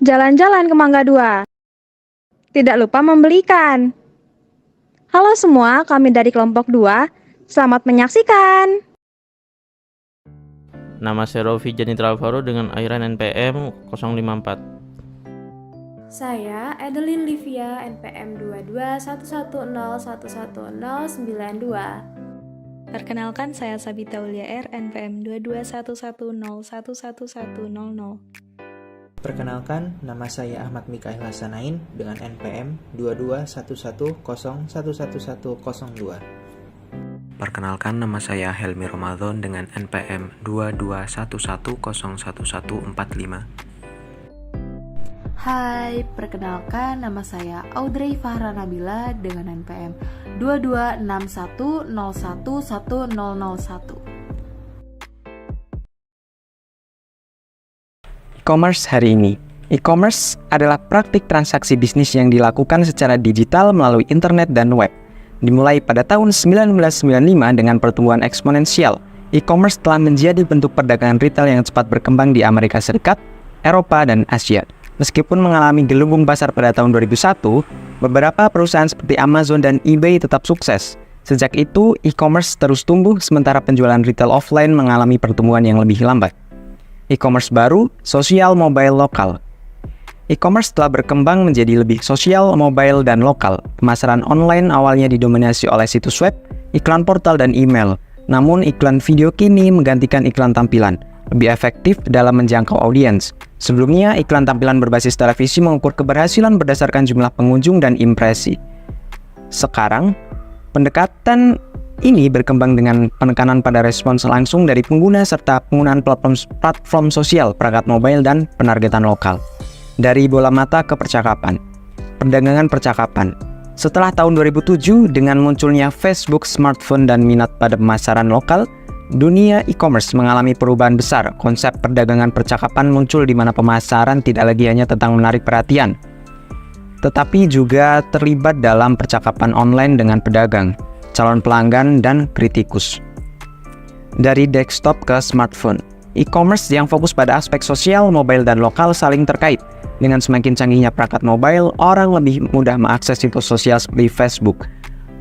Jalan-jalan ke Mangga 2. Tidak lupa membelikan. Halo semua, kami dari kelompok 2. Selamat menyaksikan. Nama saya Rofi Janitra Alvaro dengan airan NPM 054. Saya Adeline Livia NPM 2211011092. Perkenalkan, saya Sabita Ulia R, NPM 2211011100. Perkenalkan, nama saya Ahmad Mikail Hasanain dengan NPM 2211011102. Perkenalkan, nama saya Helmi Ramadan dengan NPM 2211011145. Hai, perkenalkan nama saya Audrey Fahra Nabila dengan NPM 2261011001. E-commerce hari ini. E-commerce adalah praktik transaksi bisnis yang dilakukan secara digital melalui internet dan web. Dimulai pada tahun 1995 dengan pertumbuhan eksponensial, e-commerce telah menjadi bentuk perdagangan retail yang cepat berkembang di Amerika Serikat, Eropa, dan Asia. Meskipun mengalami gelembung pasar pada tahun 2001, beberapa perusahaan seperti Amazon dan eBay tetap sukses. Sejak itu, e-commerce terus tumbuh sementara penjualan retail offline mengalami pertumbuhan yang lebih lambat. E-commerce baru, sosial, mobile, lokal. E-commerce telah berkembang menjadi lebih sosial, mobile, dan lokal. Pemasaran online awalnya didominasi oleh situs web, iklan portal, dan email. Namun, iklan video kini menggantikan iklan tampilan, lebih efektif dalam menjangkau audiens. Sebelumnya, iklan tampilan berbasis televisi mengukur keberhasilan berdasarkan jumlah pengunjung dan impresi. Sekarang, pendekatan ini berkembang dengan penekanan pada respons langsung dari pengguna serta penggunaan platform sosial, perangkat mobile, dan penargetan lokal. Dari bola mata ke percakapan. Perdagangan percakapan. Setelah tahun 2007, dengan munculnya Facebook, smartphone, dan minat pada pemasaran lokal, dunia e-commerce mengalami perubahan besar. Konsep perdagangan percakapan muncul di mana pemasaran tidak lagi hanya tentang menarik perhatian, tetapi juga terlibat dalam percakapan online dengan pedagang, calon pelanggan, dan kritikus. Dari desktop ke smartphone, e-commerce yang fokus pada aspek sosial, mobile, dan lokal saling terkait. Dengan semakin canggihnya perangkat mobile, orang lebih mudah mengakses situs sosial seperti Facebook.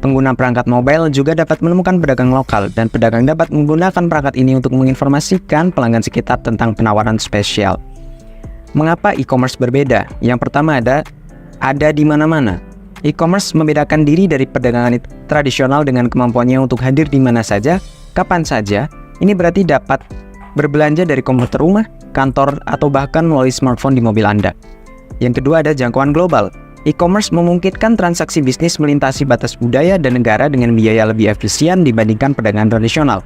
Pengguna perangkat mobile juga dapat menemukan pedagang lokal, dan pedagang dapat menggunakan perangkat ini untuk menginformasikan pelanggan sekitar tentang penawaran spesial. Mengapa e-commerce berbeda? Yang pertama ada di mana-mana. E-commerce membedakan diri dari perdagangan tradisional dengan kemampuannya untuk hadir di mana saja, kapan saja. Ini berarti dapat berbelanja dari komputer rumah, kantor, atau bahkan melalui smartphone di mobil Anda. Yang kedua ada jangkauan global. E-commerce memungkinkan transaksi bisnis melintasi batas budaya dan negara dengan biaya lebih efisien dibandingkan perdagangan tradisional.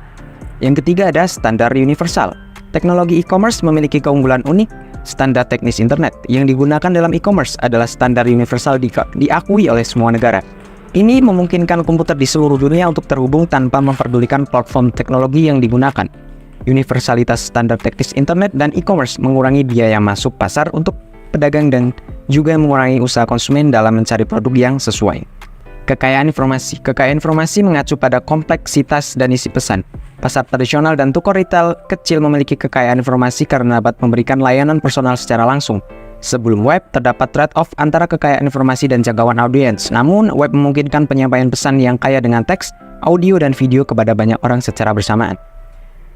Yang ketiga ada standar universal. Teknologi e-commerce memiliki keunggulan unik. Standar teknis internet yang digunakan dalam e-commerce adalah standar universal diakui oleh semua negara. Ini memungkinkan komputer di seluruh dunia untuk terhubung tanpa memperdulikan platform teknologi yang digunakan. Universalitas standar teknis internet dan e-commerce mengurangi biaya masuk pasar untuk pedagang dan juga mengurangi usaha konsumen dalam mencari produk yang sesuai. Kekayaan informasi. Kekayaan informasi mengacu pada kompleksitas dan isi pesan. Pasar tradisional dan toko retail kecil memiliki kekayaan informasi karena dapat memberikan layanan personal secara langsung. Sebelum web, terdapat trade-off antara kekayaan informasi dan jangkauan audiens. Namun, web memungkinkan penyampaian pesan yang kaya dengan teks, audio, dan video kepada banyak orang secara bersamaan.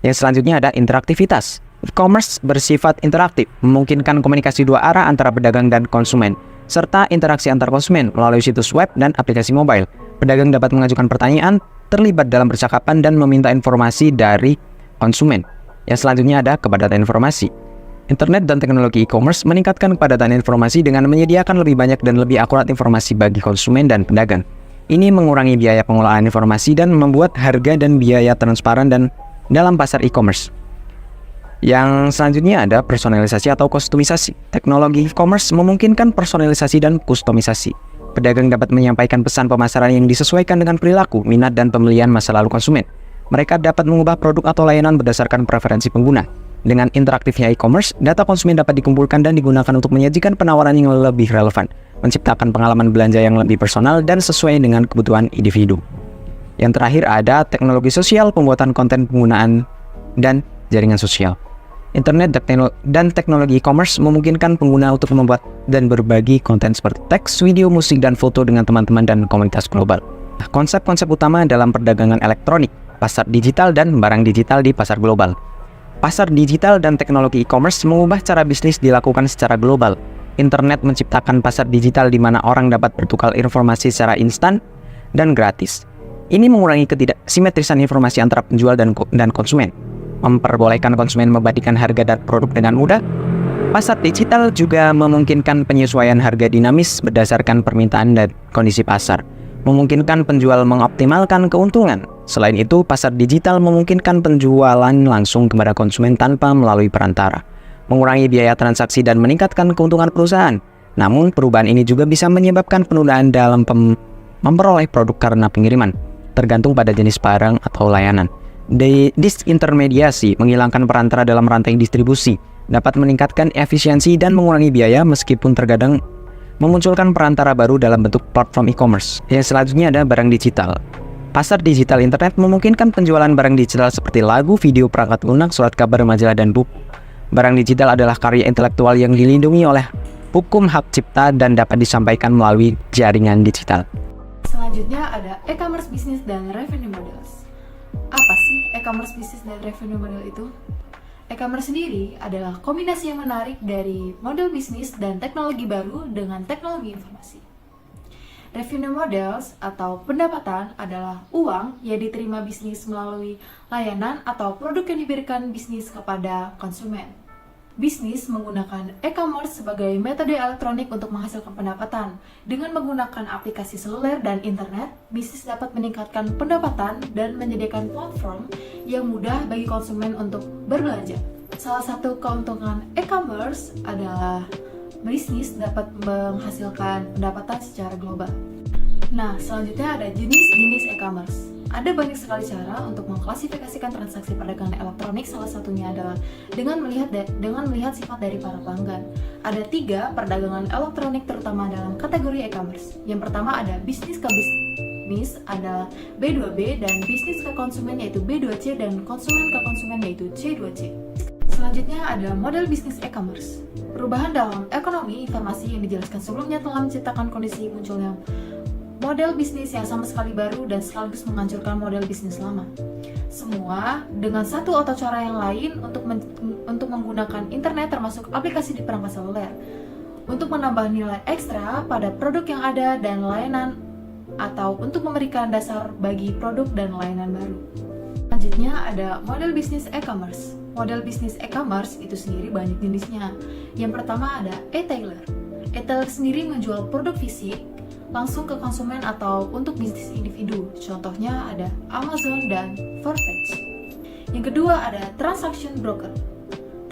Yang selanjutnya ada interaktivitas. E-commerce bersifat interaktif, memungkinkan komunikasi dua arah antara pedagang dan konsumen, serta interaksi antar konsumen melalui situs web dan aplikasi mobile. Pedagang dapat mengajukan pertanyaan, terlibat dalam percakapan, dan meminta informasi dari konsumen. Yang selanjutnya ada kepadatan informasi. Internet dan teknologi e-commerce meningkatkan kepadatan informasi dengan menyediakan lebih banyak dan lebih akurat informasi bagi konsumen dan pedagang. Ini mengurangi biaya pengolahan informasi dan membuat harga dan biaya transparan dan dalam pasar e-commerce. Yang selanjutnya ada personalisasi atau kustomisasi. Teknologi e-commerce memungkinkan personalisasi dan kustomisasi. Pedagang dapat menyampaikan pesan pemasaran yang disesuaikan dengan perilaku, minat, dan pemilihan masa lalu konsumen. Mereka dapat mengubah produk atau layanan berdasarkan preferensi pengguna. Dengan interaktifnya e-commerce, data konsumen dapat dikumpulkan dan digunakan untuk menyajikan penawaran yang lebih relevan, menciptakan pengalaman belanja yang lebih personal dan sesuai dengan kebutuhan individu. Yang terakhir ada teknologi sosial, pembuatan konten penggunaan, dan jaringan sosial. Internet dan teknologi e-commerce memungkinkan pengguna untuk membuat dan berbagi konten seperti teks, video, musik, dan foto dengan teman-teman dan komunitas global. Nah, konsep-konsep utama dalam perdagangan elektronik, pasar digital, dan barang digital di pasar global. Pasar digital dan teknologi e-commerce mengubah cara bisnis dilakukan secara global. Internet menciptakan pasar digital di mana orang dapat bertukar informasi secara instan dan gratis. Ini mengurangi ketidaksimetrisan informasi antara penjual dan konsumen, memperbolehkan konsumen membandingkan harga dan produk dengan mudah. Pasar digital juga memungkinkan penyesuaian harga dinamis berdasarkan permintaan dan kondisi pasar, memungkinkan penjual mengoptimalkan keuntungan. Selain itu, pasar digital memungkinkan penjualan langsung kepada konsumen tanpa melalui perantara, mengurangi biaya transaksi dan meningkatkan keuntungan perusahaan. Namun, perubahan ini juga bisa menyebabkan penundaan dalam memperoleh produk karena pengiriman, tergantung pada jenis barang atau layanan. Disintermediasi, menghilangkan perantara dalam rantai distribusi, dapat meningkatkan efisiensi dan mengurangi biaya meskipun terkadang memunculkan perantara baru dalam bentuk platform e-commerce. Yang selanjutnya ada barang digital. Pasar digital internet memungkinkan penjualan barang digital seperti lagu, video, perangkat lunak, surat kabar, majalah, dan buku. Barang digital adalah karya intelektual yang dilindungi oleh hukum hak cipta dan dapat disampaikan melalui jaringan digital. Selanjutnya ada e-commerce business dan revenue models. Apa sih e-commerce business dan revenue model itu? E-commerce sendiri adalah kombinasi yang menarik dari model bisnis dan teknologi baru dengan teknologi informasi. Revenue models atau pendapatan adalah uang yang diterima bisnis melalui layanan atau produk yang diberikan bisnis kepada konsumen. Bisnis menggunakan e-commerce sebagai metode elektronik untuk menghasilkan pendapatan. Dengan menggunakan aplikasi seluler dan internet, bisnis dapat meningkatkan pendapatan dan menyediakan platform yang mudah bagi konsumen untuk berbelanja. Salah satu keuntungan e-commerce adalah bisnis dapat menghasilkan pendapatan secara global. Nah, selanjutnya ada jenis-jenis e-commerce. Ada banyak sekali cara untuk mengklasifikasikan transaksi perdagangan elektronik. Salah satunya adalah dengan melihat sifat dari para pelanggan. Ada 3 perdagangan elektronik terutama dalam kategori e-commerce. Yang pertama ada bisnis ke bisnis adalah B2B, dan bisnis ke konsumen yaitu B2C, dan konsumen ke konsumen yaitu C2C. Selanjutnya ada model bisnis e-commerce. Perubahan dalam ekonomi informasi yang dijelaskan sebelumnya telah menciptakan kondisi munculnya model bisnis yang sama sekali baru dan sekaligus menghancurkan model bisnis lama. Semua dengan satu atau cara yang lain untuk menggunakan internet termasuk aplikasi di perangkat seluler untuk menambah nilai ekstra pada produk yang ada dan layanan, atau untuk memberikan dasar bagi produk dan layanan baru. Selanjutnya ada model bisnis e-commerce. Model bisnis e-commerce itu sendiri banyak jenisnya. Yang pertama ada e-tailer. E-tailer sendiri menjual produk fisik langsung ke konsumen atau untuk bisnis individu. Contohnya ada Amazon dan Farfetch. Yang kedua ada transaction broker.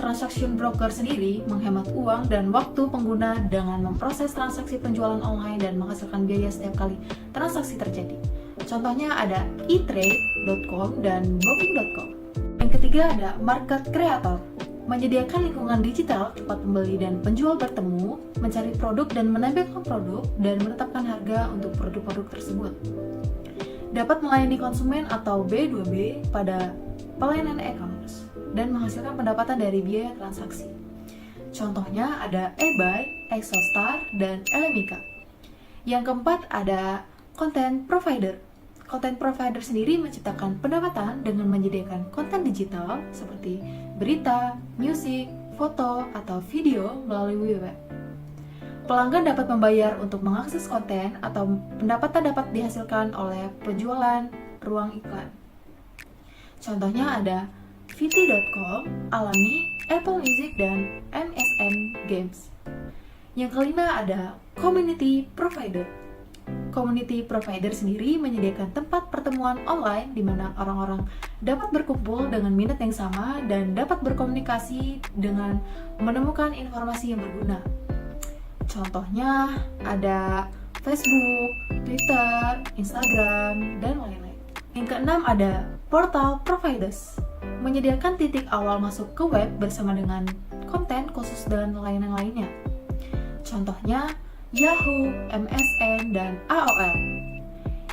Transaction broker sendiri menghemat uang dan waktu pengguna dengan memproses transaksi penjualan online dan menghasilkan biaya setiap kali transaksi terjadi. Contohnya ada eTrade.com dan Booking.com. Yang ketiga ada market creator. Menyediakan lingkungan digital tempat pembeli dan penjual bertemu, mencari produk dan menampilkan produk, dan menetapkan harga untuk produk-produk tersebut. Dapat melayani konsumen atau B2B pada pelayanan e-commerce dan menghasilkan pendapatan dari biaya transaksi. Contohnya ada eBay, Exostar, dan Elemika. Yang keempat ada content provider. Content provider sendiri menciptakan pendapatan dengan menyediakan konten digital seperti berita, musik, foto, atau video melalui web. Pelanggan dapat membayar untuk mengakses konten atau pendapatan dapat dihasilkan oleh penjualan ruang iklan. Contohnya ada VT.com, Alami, Apple Music, dan MSN Games. Yang kelima ada community provider. Community provider sendiri menyediakan tempat pertemuan online di mana orang-orang dapat berkumpul dengan minat yang sama dan dapat berkomunikasi dengan menemukan informasi yang berguna. Contohnya ada Facebook, Twitter, Instagram, dan lain-lain. Yang keenam ada portal providers. Menyediakan titik awal masuk ke web bersama dengan konten khusus dan layanan lainnya. Contohnya Yahoo, MSN, dan AOL.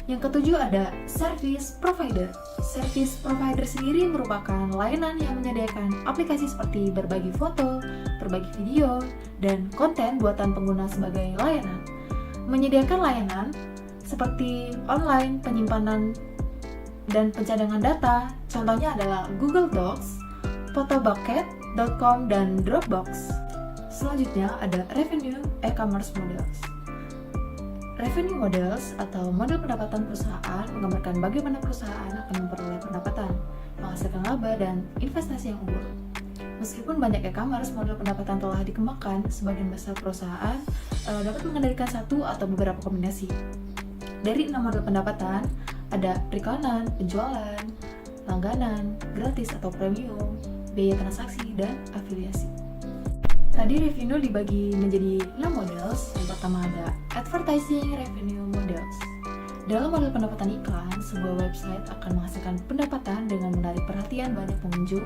Yang ketujuh ada service provider. Service provider sendiri merupakan layanan yang menyediakan aplikasi seperti berbagi foto, berbagi video, dan konten buatan pengguna sebagai layanan. Menyediakan layanan seperti online, penyimpanan, dan pencadangan data, contohnya adalah Google Docs, Photobucket.com, dan Dropbox. Selanjutnya ada revenue e-commerce models. Revenue models atau model pendapatan perusahaan menggambarkan bagaimana perusahaan akan memperoleh pendapatan, menghasilkan laba, dan investasi yang unggul. Meskipun banyak e-commerce, model pendapatan telah dikembangkan, sebagian besar perusahaan dapat mengendalikan satu atau beberapa kombinasi. Dari 6 model pendapatan, ada periklan, penjualan, langganan, gratis atau premium, biaya transaksi, dan afiliasi. Tadi revenue dibagi menjadi 6 models. Yang pertama ada advertising revenue models. Dalam model pendapatan iklan, sebuah website akan menghasilkan pendapatan dengan menarik perhatian banyak pengunjung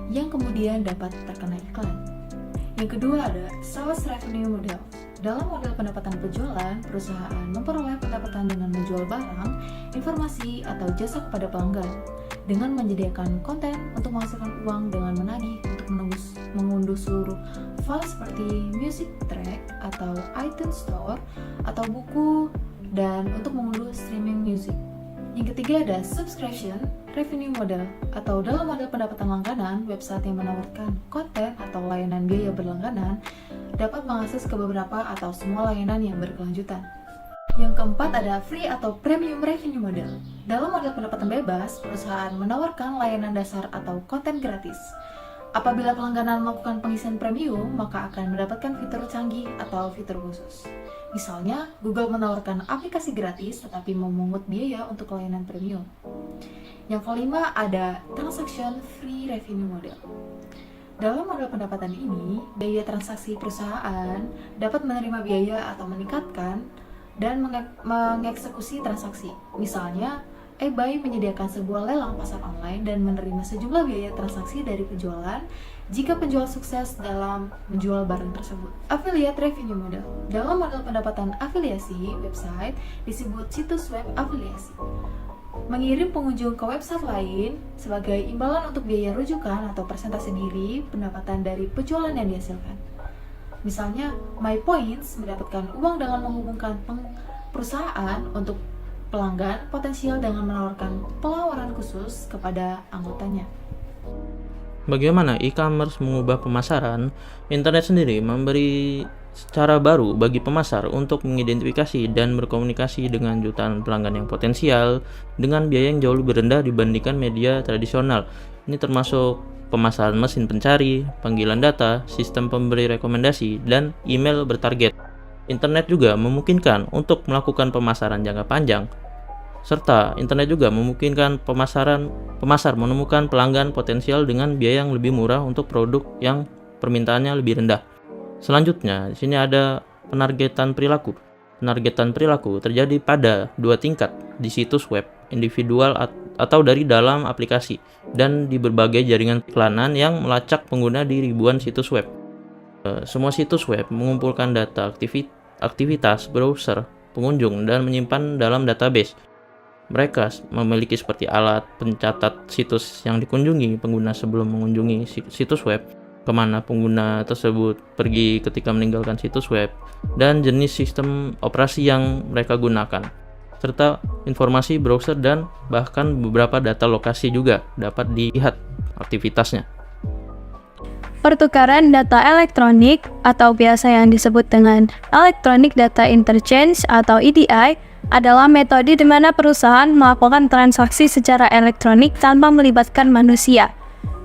yang kemudian dapat terkena iklan. Yang kedua ada sales revenue model. Dalam model pendapatan penjualan, perusahaan memperoleh pendapatan dengan menjual barang, informasi, atau jasa kepada pelanggan dengan menyediakan konten untuk menghasilkan uang dengan menagih untuk mengunduh seluruh file seperti music track atau iTunes Store atau buku, dan untuk mengunduh streaming music. Yang ketiga ada subscription revenue model, atau dalam model pendapatan langganan, website yang menawarkan konten atau layanan biaya berlangganan dapat mengakses ke beberapa atau semua layanan yang berkelanjutan. Yang keempat ada free atau premium revenue model. Dalam model pendapatan bebas, perusahaan menawarkan layanan dasar atau konten gratis. Apabila pelanggan melakukan pengisian premium, maka akan mendapatkan fitur canggih atau fitur khusus. Misalnya, Google menawarkan aplikasi gratis tetapi memungut biaya untuk layanan premium. Yang kelima ada transaction free revenue model. Dalam model pendapatan ini, biaya transaksi perusahaan dapat menerima biaya atau meningkatkan dan mengeksekusi transaksi. Misalnya, eBay menyediakan sebuah lelang pasar online dan menerima sejumlah biaya transaksi dari penjualan jika penjual sukses dalam menjual barang tersebut. Affiliate revenue model. Dalam model pendapatan afiliasi, website disebut situs web afiliasi. Mengirim pengunjung ke website lain sebagai imbalan untuk biaya rujukan atau persentase diri pendapatan dari penjualan yang dihasilkan. Misalnya, MyPoints mendapatkan uang dengan menghubungkan perusahaan untuk pelanggan potensial dengan menawarkan penawaran khusus kepada anggotanya. Bagaimana e-commerce mengubah pemasaran? Internet sendiri memberi cara baru bagi pemasar untuk mengidentifikasi dan berkomunikasi dengan jutaan pelanggan yang potensial dengan biaya yang jauh lebih rendah dibandingkan media tradisional. Ini termasuk pemasaran mesin pencari, panggilan data, sistem pemberi rekomendasi, dan email bertarget. Internet juga memungkinkan untuk melakukan pemasaran jangka panjang, serta internet juga memungkinkan pemasar menemukan pelanggan potensial dengan biaya yang lebih murah untuk produk yang permintaannya lebih rendah. Selanjutnya, di sini ada penargetan perilaku. Penargetan perilaku terjadi pada dua tingkat, di situs web individual atau dari dalam aplikasi, dan di berbagai jaringan iklanan yang melacak pengguna di ribuan situs web. Semua situs web mengumpulkan data aktivitas browser pengunjung dan menyimpan dalam database. Mereka memiliki seperti alat pencatat situs yang dikunjungi pengguna sebelum mengunjungi situs web, kemana pengguna tersebut pergi ketika meninggalkan situs web, dan jenis sistem operasi yang mereka gunakan, serta informasi browser dan bahkan beberapa data lokasi juga dapat dilihat aktivitasnya. Pertukaran data elektronik atau biasa yang disebut dengan Electronic Data Interchange atau EDI adalah metode di mana perusahaan melakukan transaksi secara elektronik tanpa melibatkan manusia.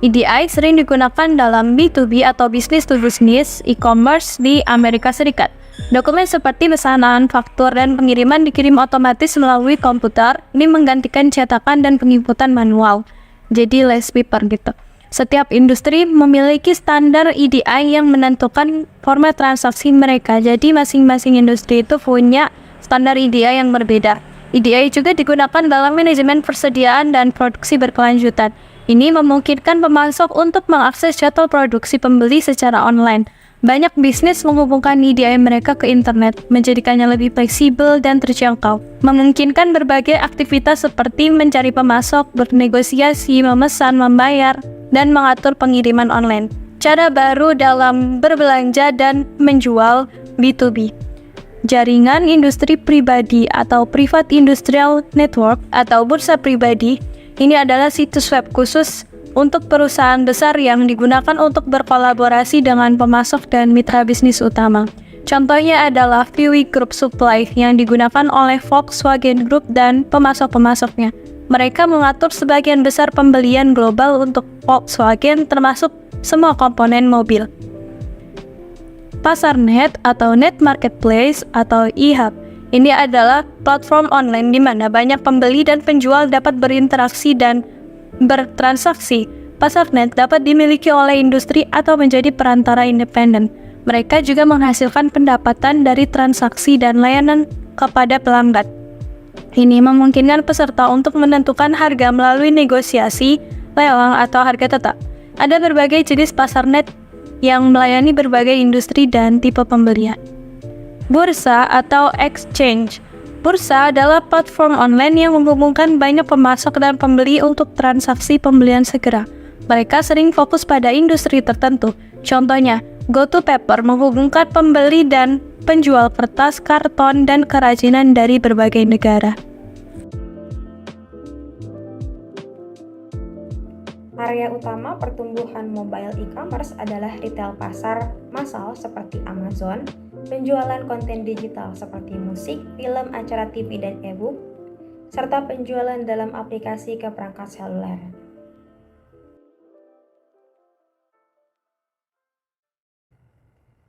EDI sering digunakan dalam B2B atau business to business e-commerce di Amerika Serikat. Dokumen seperti pesanan, faktur, dan pengiriman dikirim otomatis melalui komputer. Ini menggantikan cetakan dan penginputan manual. Jadi less paper gitu. Setiap industri memiliki standar EDI yang menentukan format transaksi mereka. Jadi masing-masing industri itu punya standar EDI yang berbeda. EDI juga digunakan dalam manajemen persediaan dan produksi berkelanjutan. Ini memungkinkan pemasok untuk mengakses jadwal produksi pembeli secara online. Banyak bisnis menghubungkan EDI mereka ke internet, menjadikannya lebih fleksibel dan terjangkau, memungkinkan berbagai aktivitas seperti mencari pemasok, bernegosiasi, memesan, membayar, dan mengatur pengiriman online. Cara baru dalam berbelanja dan menjual B2B. Jaringan industri pribadi atau Private Industrial Network atau bursa pribadi, ini adalah situs web khusus untuk perusahaan besar yang digunakan untuk berkolaborasi dengan pemasok dan mitra bisnis utama. Contohnya adalah VW Group Supply yang digunakan oleh Volkswagen Group dan pemasok-pemasoknya. Mereka mengatur sebagian besar pembelian global untuk Volkswagen termasuk semua komponen mobil. Pasar net atau net marketplace atau e-hub. Ini adalah platform online di mana banyak pembeli dan penjual dapat berinteraksi dan bertransaksi. Pasar net dapat dimiliki oleh industri atau menjadi perantara independen. Mereka juga menghasilkan pendapatan dari transaksi dan layanan kepada pelanggan. Ini memungkinkan peserta untuk menentukan harga melalui negosiasi, lelang, atau harga tetap. Ada berbagai jenis pasar net yang melayani berbagai industri dan tipe pembelian. Bursa atau exchange. Bursa adalah platform online yang menghubungkan banyak pemasok dan pembeli untuk transaksi pembelian segera. Mereka sering fokus pada industri tertentu. Contohnya, GoToPaper menghubungkan pembeli dan penjual kertas, karton, dan kerajinan dari berbagai negara. Area utama pertumbuhan mobile e-commerce adalah retail pasar massal seperti Amazon, penjualan konten digital seperti musik, film, acara TV, dan e-book, serta penjualan dalam aplikasi ke perangkat seluler.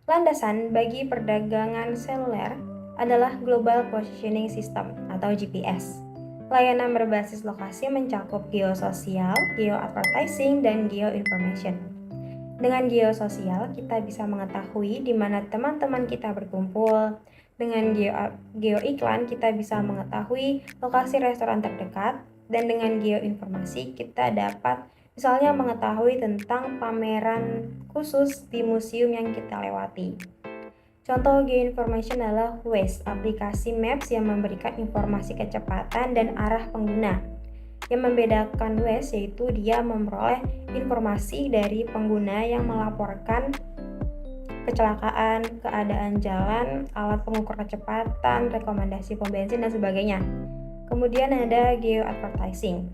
Landasan bagi perdagangan seluler adalah Global Positioning System atau GPS. Layanan berbasis lokasi mencakup geososial, geoadvertising, dan geoinformation. Dengan geososial, kita bisa mengetahui di mana teman-teman kita berkumpul. Dengan geoiklan, kita bisa mengetahui lokasi restoran terdekat. Dan dengan geoinformasi, kita dapat misalnya mengetahui tentang pameran khusus di museum yang kita lewati. Contoh geoinformation adalah Waze, aplikasi maps yang memberikan informasi kecepatan dan arah pengguna. Yang membedakan Waze yaitu dia memperoleh informasi dari pengguna yang melaporkan kecelakaan, keadaan jalan, alat pengukur kecepatan, rekomendasi pom bensin, dan sebagainya. Kemudian ada geoadvertising.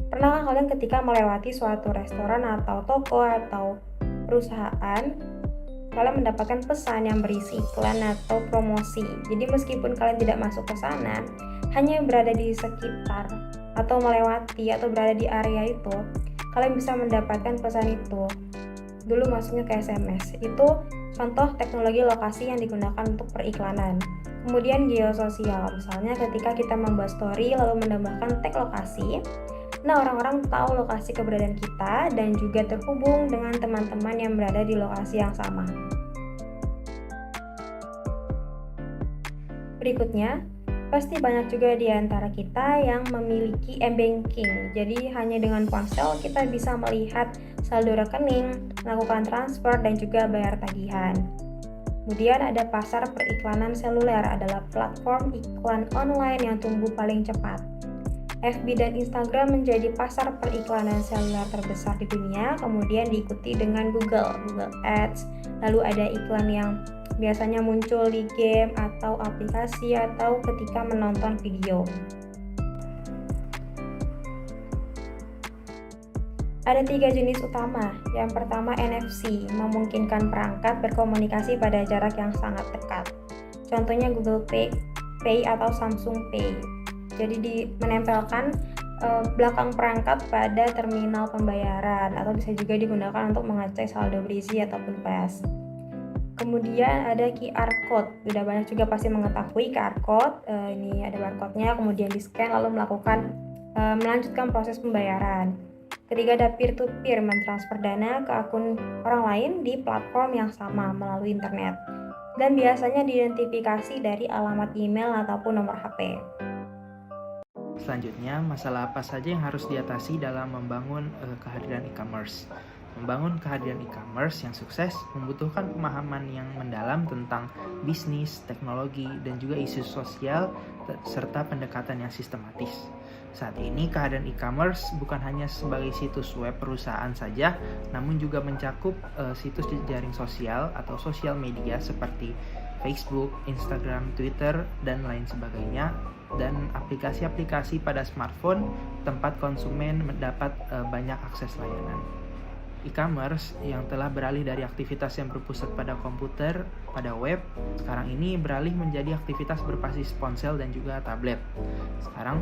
Pernahkah kalian ketika melewati suatu restoran atau toko atau perusahaan, kalian mendapatkan pesan yang berisi iklan atau promosi. Jadi meskipun kalian tidak masuk ke sana, hanya berada di sekitar atau melewati atau berada di area itu, kalian bisa mendapatkan pesan itu. Dulu masuknya ke SMS. Itu contoh teknologi lokasi yang digunakan untuk periklanan. Kemudian geososial, misalnya ketika kita membuat story lalu menambahkan tag lokasi, nah orang-orang tahu lokasi keberadaan kita dan juga terhubung dengan teman-teman yang berada di lokasi yang sama. Berikutnya, pasti banyak juga di antara kita yang memiliki e-banking. Jadi hanya dengan ponsel kita bisa melihat saldo rekening, melakukan transfer, dan juga bayar tagihan. Kemudian ada pasar periklanan seluler, adalah platform iklan online yang tumbuh paling cepat. FB dan Instagram menjadi pasar periklanan seluler terbesar di dunia, kemudian diikuti dengan Google Ads. Lalu ada iklan yang biasanya muncul di game atau aplikasi atau ketika menonton video. Ada 3 jenis utama. Yang pertama NFC, memungkinkan perangkat berkomunikasi pada jarak yang sangat dekat. Contohnya Google Pay atau Samsung Pay. Jadi menempelkan belakang perangkat pada terminal pembayaran atau bisa juga digunakan untuk mengecek saldo berisi ataupun PAS. Kemudian ada QR code. Sudah banyak juga pasti mengetahui QR code. Ini ada barcode-nya, kemudian di-scan lalu melanjutkan proses pembayaran. Ketiga ada peer-to-peer, mentransfer dana ke akun orang lain di platform yang sama melalui internet. Dan biasanya diidentifikasi dari alamat email ataupun nomor HP. Selanjutnya, masalah apa saja yang harus diatasi dalam membangun kehadiran e-commerce? Membangun kehadiran e-commerce yang sukses membutuhkan pemahaman yang mendalam tentang bisnis, teknologi, dan juga isu sosial serta pendekatan yang sistematis. Saat ini kehadiran e-commerce bukan hanya sebagai situs web perusahaan saja, namun juga mencakup situs jejaring sosial atau sosial media seperti Facebook, Instagram, Twitter, dan lain sebagainya, dan aplikasi-aplikasi pada smartphone tempat konsumen mendapat banyak akses layanan. E-commerce yang telah beralih dari aktivitas yang berpusat pada komputer, pada web, sekarang ini beralih menjadi aktivitas berbasis ponsel dan juga tablet. Sekarang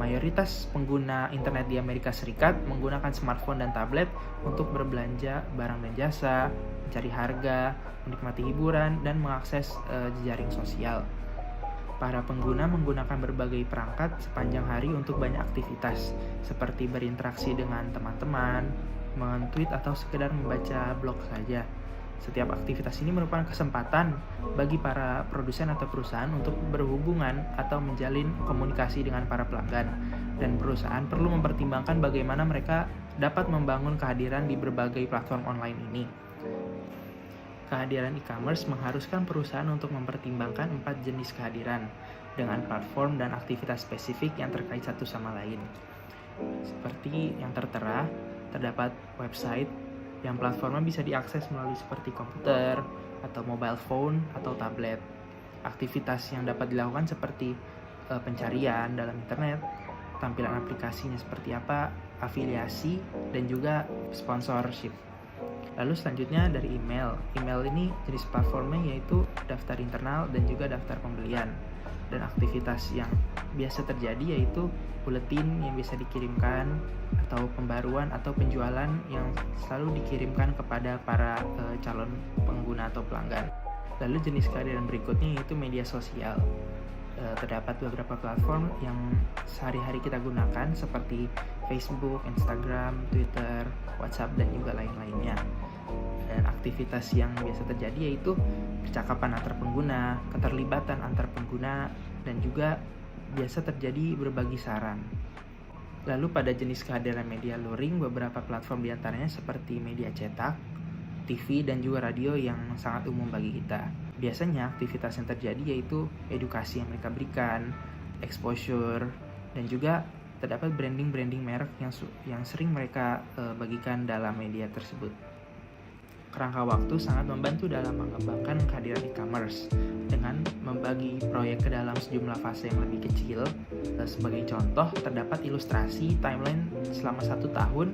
mayoritas pengguna internet di Amerika Serikat menggunakan smartphone dan tablet untuk berbelanja barang dan jasa, mencari harga, menikmati hiburan, dan mengakses jejaring sosial. Para pengguna menggunakan berbagai perangkat sepanjang hari untuk banyak aktivitas, seperti berinteraksi dengan teman-teman, men-tweet, atau sekedar membaca blog saja. Setiap aktivitas ini merupakan kesempatan bagi para produsen atau perusahaan untuk berhubungan atau menjalin komunikasi dengan para pelanggan, dan perusahaan perlu mempertimbangkan bagaimana mereka dapat membangun kehadiran di berbagai platform online ini. Kehadiran e-commerce mengharuskan perusahaan untuk mempertimbangkan 4 jenis kehadiran dengan platform dan aktivitas spesifik yang terkait satu sama lain. Seperti yang tertera, terdapat website yang platformnya bisa diakses melalui seperti komputer, atau mobile phone, atau tablet. Aktivitas yang dapat dilakukan seperti pencarian dalam internet, tampilan aplikasinya seperti apa, afiliasi, dan juga sponsorship. Lalu selanjutnya dari email. Email ini jenis platformnya yaitu daftar internal dan juga daftar pembelian. Dan aktivitas yang biasa terjadi yaitu buletin yang bisa dikirimkan, atau pembaruan atau penjualan yang selalu dikirimkan kepada para calon pengguna atau pelanggan. Lalu jenis kehadiran berikutnya yaitu media sosial. Terdapat beberapa platform yang sehari-hari kita gunakan seperti Facebook, Instagram, Twitter, WhatsApp, dan juga lain-lainnya. Dan aktivitas yang biasa terjadi yaitu percakapan antar pengguna, keterlibatan antar pengguna, dan juga biasa terjadi berbagi saran. Lalu pada jenis kehadiran media luring, beberapa platform diantaranya seperti media cetak, TV, dan juga radio yang sangat umum bagi kita. Biasanya aktivitas yang terjadi yaitu edukasi yang mereka berikan, exposure, dan juga terdapat branding merek yang sering mereka bagikan dalam media tersebut. Kerangka waktu sangat membantu dalam mengembangkan kehadiran e-commerce dengan membagi proyek ke dalam sejumlah fase yang lebih kecil. Sebagai contoh, terdapat ilustrasi timeline selama 1 tahun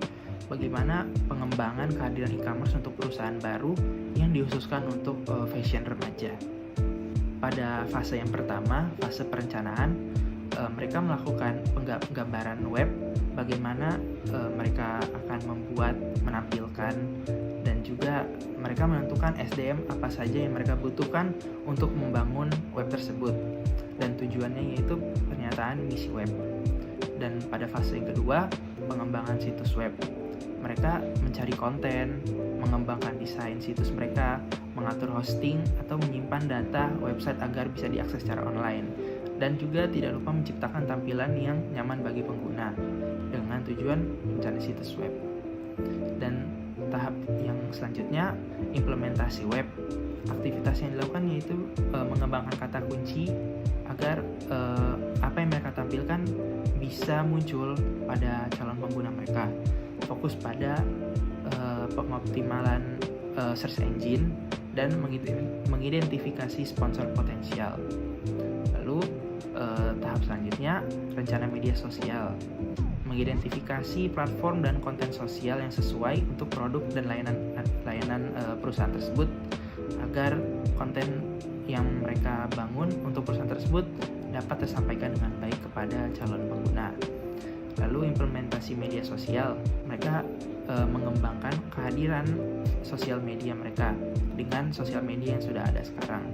bagaimana pengembangan kehadiran e-commerce untuk perusahaan baru yang dikhususkan untuk fashion remaja. Pada fase yang pertama, fase perencanaan, mereka melakukan penggambaran web, bagaimana mereka akan membuat, menampilkan, dan juga mereka menentukan SDM apa saja yang mereka butuhkan untuk membangun web tersebut, dan tujuannya yaitu pernyataan misi web. Dan pada fase yang kedua, pengembangan situs web, mereka mencari konten, mengembangkan desain situs mereka, mengatur hosting, atau menyimpan data website agar bisa diakses secara online, dan juga tidak lupa menciptakan tampilan yang nyaman bagi pengguna dengan tujuan mencari situs web. Dan tahap yang selanjutnya, implementasi web. Aktivitas yang dilakukan yaitu mengembangkan kata kunci agar apa yang mereka tampilkan bisa muncul pada calon pengguna mereka. Fokus pada pengoptimalan search engine dan mengidentifikasi sponsor potensial. Lalu tahap selanjutnya, rencana media sosial. Mengidentifikasi platform dan konten sosial yang sesuai untuk produk dan layanan perusahaan tersebut agar konten yang mereka bangun untuk perusahaan tersebut dapat tersampaikan dengan baik kepada calon pengguna. Lalu implementasi media sosial, mereka mengembangkan kehadiran sosial media mereka dengan sosial media yang sudah ada sekarang.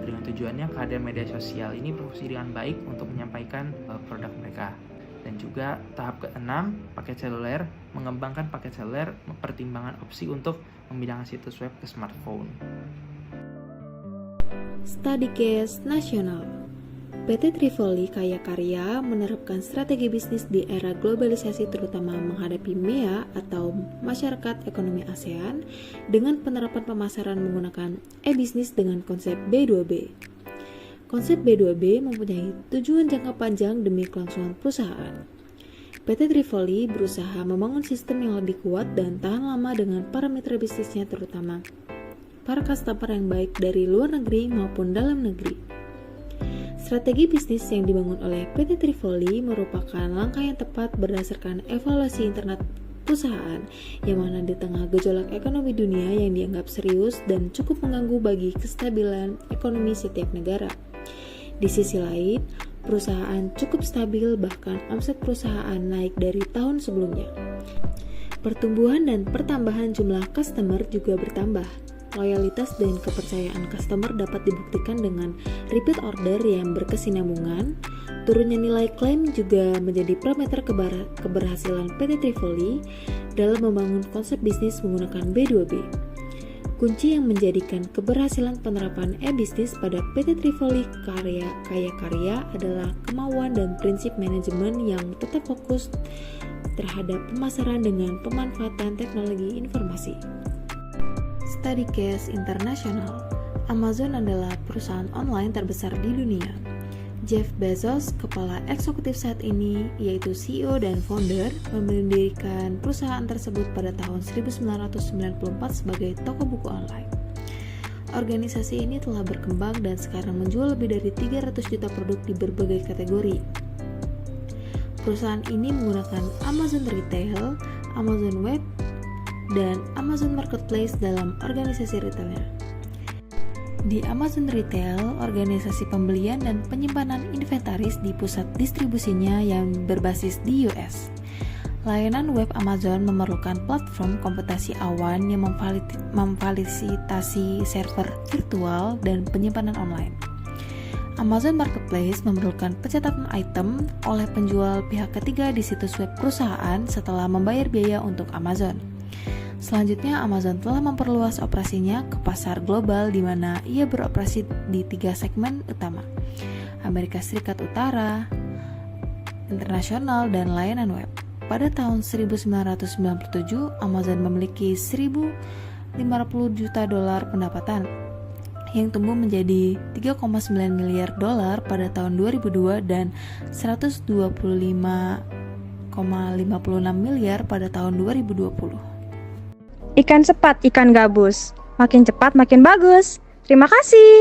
Dengan tujuannya kehadiran media sosial ini berfungsi dengan baik untuk menyampaikan produk mereka. Dan juga tahap ke-6, paket seluler, mengembangkan paket seluler, mempertimbangkan opsi untuk memindahkan situs web ke smartphone. Study Case Nasional. PT Trivoli Kaya Karya menerapkan strategi bisnis di era globalisasi terutama menghadapi MEA atau Masyarakat Ekonomi ASEAN dengan penerapan pemasaran menggunakan e-bisnis dengan konsep B2B. Konsep B2B mempunyai tujuan jangka panjang demi kelangsungan perusahaan. PT Trivoli berusaha membangun sistem yang lebih kuat dan tahan lama dengan para mitra bisnisnya terutama para customer yang baik dari luar negeri maupun dalam negeri. Strategi bisnis yang dibangun oleh PT Trivoli merupakan langkah yang tepat berdasarkan evaluasi internal perusahaan yang mana di tengah gejolak ekonomi dunia yang dianggap serius dan cukup mengganggu bagi kestabilan ekonomi setiap negara. Di sisi lain, perusahaan cukup stabil bahkan omset perusahaan naik dari tahun sebelumnya. Pertumbuhan dan pertambahan jumlah customer juga bertambah. Loyalitas dan kepercayaan customer dapat dibuktikan dengan repeat order yang berkesinambungan. Turunnya nilai klaim juga menjadi parameter keberhasilan PT Trivoli dalam membangun konsep bisnis menggunakan B2B. Kunci yang menjadikan keberhasilan penerapan e-bisnis pada PT Trivoli Kaya Karya adalah kemauan dan prinsip manajemen yang tetap fokus terhadap pemasaran dengan pemanfaatan teknologi informasi. Study Case International. Amazon adalah perusahaan online terbesar di dunia. Jeff Bezos, kepala eksekutif saat ini, yaitu CEO dan founder, mendirikan perusahaan tersebut pada tahun 1994 sebagai toko buku online. Organisasi ini telah berkembang dan sekarang menjual lebih dari 300 juta produk di berbagai kategori. Perusahaan ini menggunakan Amazon Retail, Amazon Web, dan Amazon Marketplace dalam organisasi retailnya. Di Amazon Retail, organisasi pembelian dan penyimpanan inventaris di pusat distribusinya yang berbasis di US. Layanan web Amazon memerlukan platform komputasi awan yang memfasilitasi server virtual dan penyimpanan online. Amazon Marketplace memerlukan pencatatan item oleh penjual pihak ketiga di situs web perusahaan setelah membayar biaya untuk Amazon. Selanjutnya, Amazon telah memperluas operasinya ke pasar global di mana ia beroperasi di 3 segmen utama: Amerika Serikat Utara, internasional, dan layanan web. Pada tahun 1997, Amazon memiliki $1.050 juta pendapatan yang tumbuh menjadi $3,9 miliar pada tahun 2002 dan $125,56 miliar pada tahun 2020. Ikan cepat, ikan gabus. Makin cepat, makin bagus. Terima kasih.